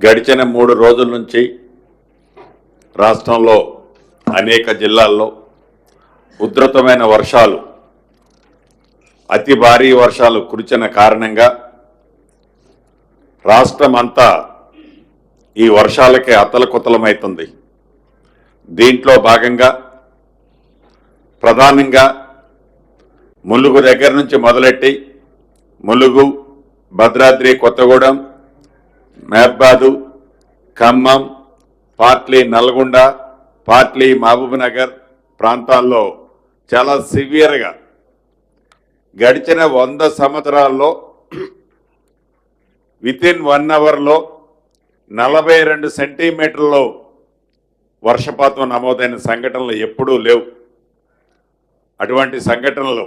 గడిచిన 3 రోజుల నుంచి రాష్ట్రంలో అనేక జిల్లాల్లో ఉధృతమైన వర్షాలు, అతి భారీ వర్షాలు కురిసిన కారణంగా రాష్ట్రం అంతా ఈ వర్షాలకే అతలకుతలమవుతుంది. దీంట్లో భాగంగా ప్రధానంగా ములుగు దగ్గర నుంచి మొదలెట్టి ములుగు, భద్రాద్రి కొత్తగూడెం, మహబాదు, ఖమ్మం, పాట్లీ నల్గొండ, పాట్లీ మహబూబ్నగర్ ప్రాంతాల్లో చాలా సివియర్గా గడిచిన 100 సంవత్సరాల్లో వితిన్ 1 అవర్లో 42 సెంటీమీటర్లు వర్షపాతం నమోదైన సంఘటనలు ఎప్పుడూ లేవు. అటువంటి సంఘటనలు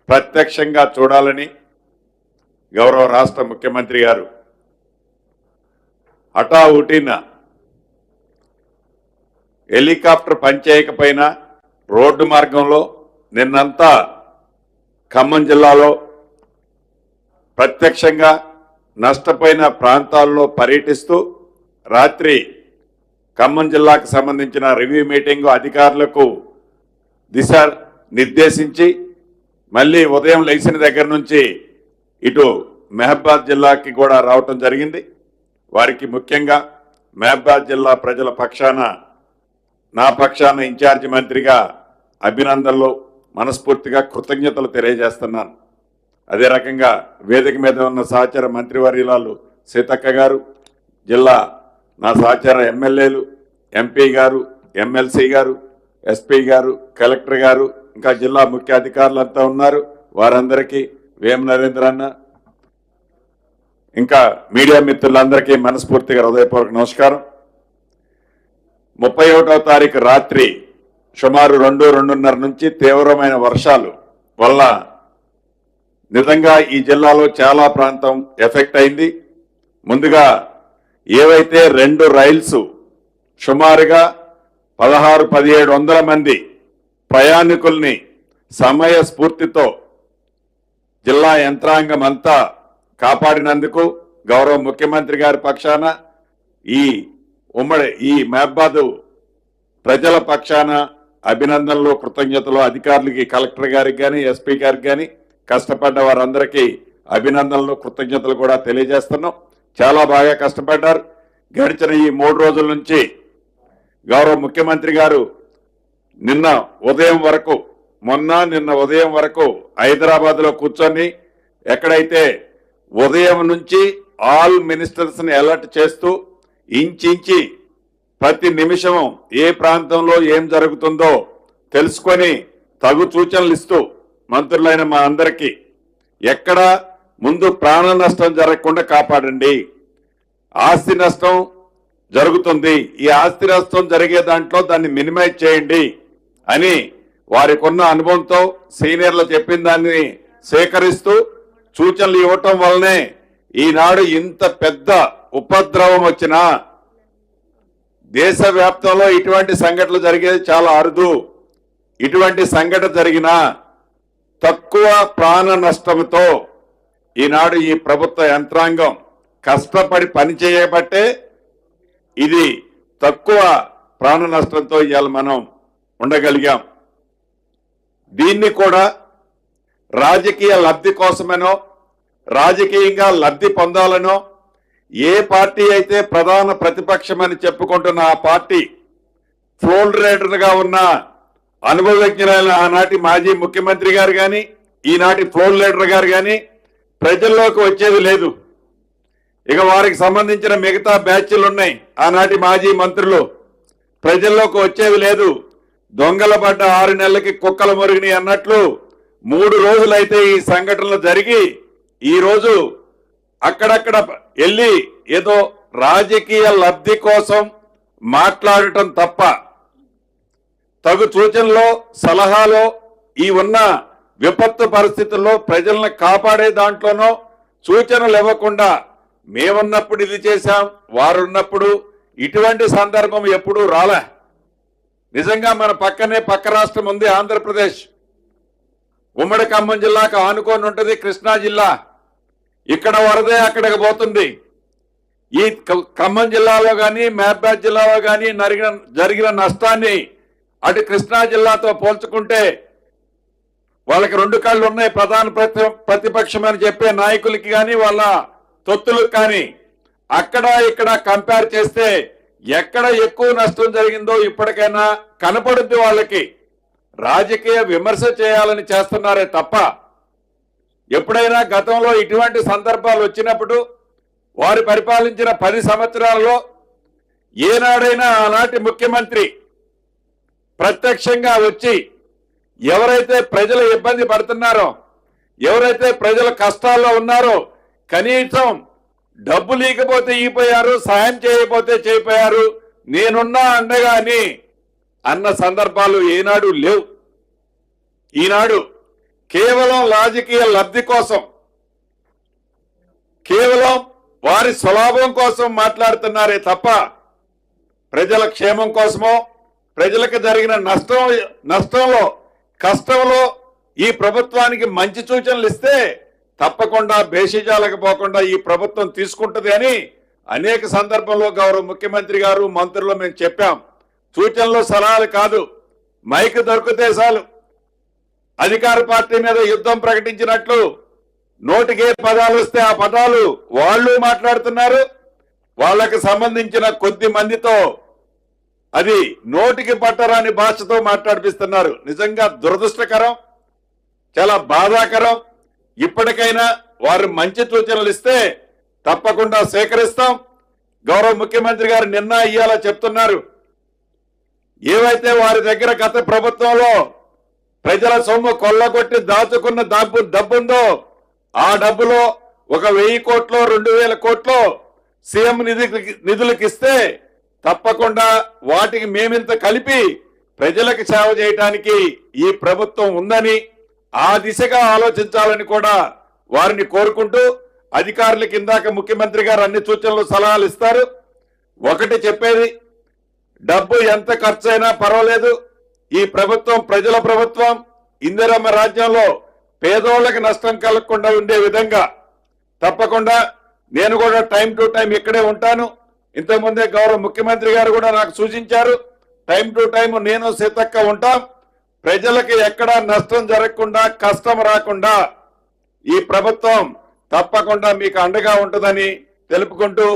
ప్రత్యక్షంగా చూడాలని గౌరవ రాష్ట్ర ముఖ్యమంత్రి గారు హఠావుటిన హెలికాప్టర్ పనిచేయకపోయినా రోడ్డు మార్గంలో నిన్నంతా ఖమ్మం జిల్లాలో ప్రత్యక్షంగా నష్టపోయిన ప్రాంతాల్లో పర్యటిస్తూ రాత్రి ఖమ్మం జిల్లాకు సంబంధించిన రివ్యూ మీటింగు అధికారులకు దిశ నిర్దేశించి మళ్ళీ ఉదయం లేచిన దగ్గర నుంచి ఇటు మహబాద్ జిల్లాకి కూడా రావటం జరిగింది. వారికి ముఖ్యంగా మహబాద్ జిల్లా ప్రజల పక్షాన, నా పక్షాన ఇన్ఛార్జి మంత్రిగా అభినందనలు, మనస్ఫూర్తిగా కృతజ్ఞతలు తెలియజేస్తున్నాను. అదే రకంగా వేదిక మీద ఉన్న సహచర మంత్రివర్యులాలు సీతక్క గారు, జిల్లా నా సహచర ఎమ్మెల్యేలు, ఎంపీ గారు, ఎమ్మెల్సీ గారు, ఎస్పీ గారు, కలెక్టర్ గారు, ఇంకా జిల్లా ముఖ్య అధికారులంతా ఉన్నారు. వారందరికీ వేమ నరేంద్ర అన్న, ఇంకా మీడియా మిత్రులందరికీ మనస్ఫూర్తిగా హృదయపూర్వక నమస్కారం. 31వ తారీఖు రాత్రి సుమారు 2-2:30 నుంచి తీవ్రమైన వర్షాలు వల్ల నిజంగా ఈ జిల్లాలో చాలా ప్రాంతం ఎఫెక్ట్ అయింది. ముందుగా ఏవైతే 2 రైల్స్ సుమారుగా 1600-1700 మంది ప్రయాణికుల్ని సమయస్ఫూర్తితో జిల్లా యంత్రాంగం అంతా కాపాడినందుకు గౌరవ ముఖ్యమంత్రి గారి పక్షాన, ఈ మహబాదు ప్రజల పక్షాన అభినందనలు, కృతజ్ఞతలు. అధికారులకి, కలెక్టర్ గారికి కానీ, ఎస్పీ గారికి కానీ, కష్టపడ్డ వారందరికీ అభినందనలు, కృతజ్ఞతలు కూడా తెలియజేస్తున్నాం. చాలా బాగా కష్టపడ్డారు. గడిచిన ఈ 3 రోజుల నుంచి గౌరవ ముఖ్యమంత్రి గారు నిన్న ఉదయం వరకు హైదరాబాద్లో కూర్చొని ఎక్కడైతే ఉదయం నుంచి ఆల్ మినిస్టర్స్ ని అలర్ట్ చేస్తూ ఇంచి ప్రతి నిమిషం ఏ ప్రాంతంలో ఏం జరుగుతుందో తెలుసుకొని తగు సూచనలు ఇస్తూ మంత్రులైన మా అందరికీ ఎక్కడ ముందు ప్రాణ నష్టం జరగకుండా కాపాడండి, ఆస్తి నష్టం జరుగుతుంది, ఈ ఆస్తి నష్టం జరిగే దాంట్లో దాన్ని మినిమైజ్ చేయండి అని వారికి ఉన్న అనుభవంతో సీనియర్లు చెప్పిన దాన్ని సేకరిస్తూ సూచనలు ఇవ్వటం వల్లనే ఈనాడు ఇంత పెద్ద ఉపద్రవం వచ్చినా, దేశవ్యాప్తంలో ఇటువంటి సంఘటనలు జరిగేది చాలా అరుదు. ఇటువంటి సంఘటన జరిగినా తక్కువ ప్రాణ నష్టంతో ఈనాడు ఈ ప్రభుత్వ యంత్రాంగం కష్టపడి పనిచేయబట్టే ఇది తక్కువ ప్రాణ నష్టంతో ఇవాళ మనం ఉండగలిగాం. దీన్ని కూడా రాజకీయ లబ్ధి కోసమనో, రాజకీయంగా లబ్ధి పొందాలనో, ఏ పార్టీ అయితే ప్రధాన ప్రతిపక్షమని చెప్పుకుంటున్న ఆ పార్టీ ఫ్లోర్ లీడర్గా ఉన్న అనుభవజ్ఞులైన ఆనాటి మాజీ ముఖ్యమంత్రి గారు కానీ, ఈనాటి ఫ్లోర్ లీడర్ గారు కానీ ప్రజల్లోకి వచ్చేది లేదు. ఇక వారికి సంబంధించిన మిగతా బ్యాచ్లు ఉన్నాయి, ఆనాటి మాజీ మంత్రులు, ప్రజల్లోకి వచ్చేది లేదు. దొంగల పడ్డ 6 నెలలకి కుక్కల మురిగిని అన్నట్లు 3 రోజులైతే ఈ సంఘటనలు జరిగి ఈరోజు అక్కడక్కడ వెళ్ళి ఏదో రాజకీయ లబ్ధి కోసం మాట్లాడటం తప్ప తగు సూచనలో, సలహాలో, ఈ ఉన్న విపత్తు పరిస్థితుల్లో ప్రజలను కాపాడే దాంట్లోనో సూచనలు ఇవ్వకుండా మేమున్నప్పుడు ఇది చేశాం, వారున్నప్పుడు ఇటువంటి సందర్భం ఎప్పుడూ రాలే. నిజంగా మన పక్క రాష్ట్రం ఉంది ఆంధ్రప్రదేశ్. ఉమ్మడి ఖమ్మం జిల్లాకు ఆనుకొని ఉంటుంది కృష్ణా జిల్లా. ఇక్కడ వరదే అక్కడికి పోతుంది. ఈ ఖమ్మం జిల్లాలో కానీ మహబాద్ జిల్లాలో కానీ జరిగిన నష్టాన్ని అటు కృష్ణా జిల్లాతో పోల్చుకుంటే వాళ్ళకి రెండు కాళ్ళు ఉన్నాయి ప్రధాన ప్రతిపక్షం అని చెప్పే నాయకులకి కానీ వాళ్ళ తొత్తులకు కానీ. అక్కడ ఇక్కడ కంపేర్ చేస్తే ఎక్కడ ఎక్కువ నష్టం జరిగిందో ఇప్పటికైనా కనపడుద్ది వాళ్ళకి. రాజకీయ విమర్శ చేయాలని చేస్తున్నారే తప్ప ఎప్పుడైనా గతంలో ఇటువంటి సందర్భాలు వచ్చినప్పుడు వారు పరిపాలించిన 10 సంవత్సరాలలో ఏనాడైనా ఆనాటి ముఖ్యమంత్రి ప్రత్యక్షంగా వచ్చి ఎవరైతే ప్రజలు ఇబ్బంది పడుతున్నారో, ఎవరైతే ప్రజల కష్టాల్లో ఉన్నారో కనీసం డబ్బు లేకపోతే ఈపోయారు, సాయం చేయకపోతే చేయిపోయారు, నేనున్నా అండగా అని అన్న సందర్భాలు ఏనాడు లేవు. ఈనాడు కేవలం రాజకీయ లబ్ధి కోసం, కేవలం వారి స్వలాభం కోసం మాట్లాడుతున్నారే తప్ప ప్రజల క్షేమం కోసమో, ప్రజలకు జరిగిన నష్టంలో కష్టంలో ఈ ప్రభుత్వానికి మంచి సూచనలు ఇస్తే తప్పకుండా బేషిజాలకు పోకుండా ఈ ప్రభుత్వం తీసుకుంటుంది అని అనేక సందర్భంలో గౌరవ ముఖ్యమంత్రి గారు, మంత్రులు మేము చెప్పాం. సూచనలు సలహాలు కాదు, మైక్ దొరికితే చాలు అధికార పార్టీ మీద యుద్ధం ప్రకటించినట్లు నోటికి ఏ పదాలు వస్తే ఆ పదాలు వాళ్ళు మాట్లాడుతున్నారు. వాళ్ళకి సంబంధించిన కొద్ది మందితో అది నోటికి పట్టరాని భాషతో మాట్లాడిపిస్తున్నారు. నిజంగా దురదృష్టకరం, చాలా బాధాకరం. ఇప్పటికైనా వారు మంచి సూచనలు ఇస్తే తప్పకుండా సేకరిస్తాం. గౌరవ ముఖ్యమంత్రి గారు నిన్న ఇయ్యాల చెప్తున్నారు, ఏవైతే వారి దగ్గర గత ప్రభుత్వంలో ప్రజల సొమ్ము కొల్లగొట్టి దాచుకున్న డబ్బుందో ఆ డబ్బులో 1000 కోట్లో 2000 కోట్లో సీఎం నిధులకు ఇస్తే తప్పకుండా వాటికి మేమింత కలిపి ప్రజలకు సేవ చేయడానికి ఈ ప్రభుత్వం ఉందని ఆ దిశగా ఆలోచించాలని కూడా వారిని కోరుకుంటూ, అధికారులకు ఇందాక ముఖ్యమంత్రి గారు అన్ని సూచనలు సలహాలు ఇస్తారు. ఒకటి చెప్పేది, డబ్బు ఎంత ఖర్చైనా పర్వాలేదు, ఈ ప్రభుత్వం ప్రజల ప్రభుత్వం, ఇందిరమ్మ రాజ్యంలో పేదోళ్లకు నష్టం కలగకుండా ఉండే విధంగా తప్పకుండా నేను కూడా టైం టు టైం ఇక్కడే ఉంటాను. ఇంతకుముందే గౌరవ ముఖ్యమంత్రి గారు కూడా నాకు సూచించారు, టైం టు టైం నేను సీతక్క ఉంటాం. ప్రజలకు ఎక్కడా నష్టం జరగకుండా, కష్టం రాకుండా ఈ ప్రభుత్వం తప్పకుండా మీకు అండగా ఉంటుందని తెలుపుకుంటూ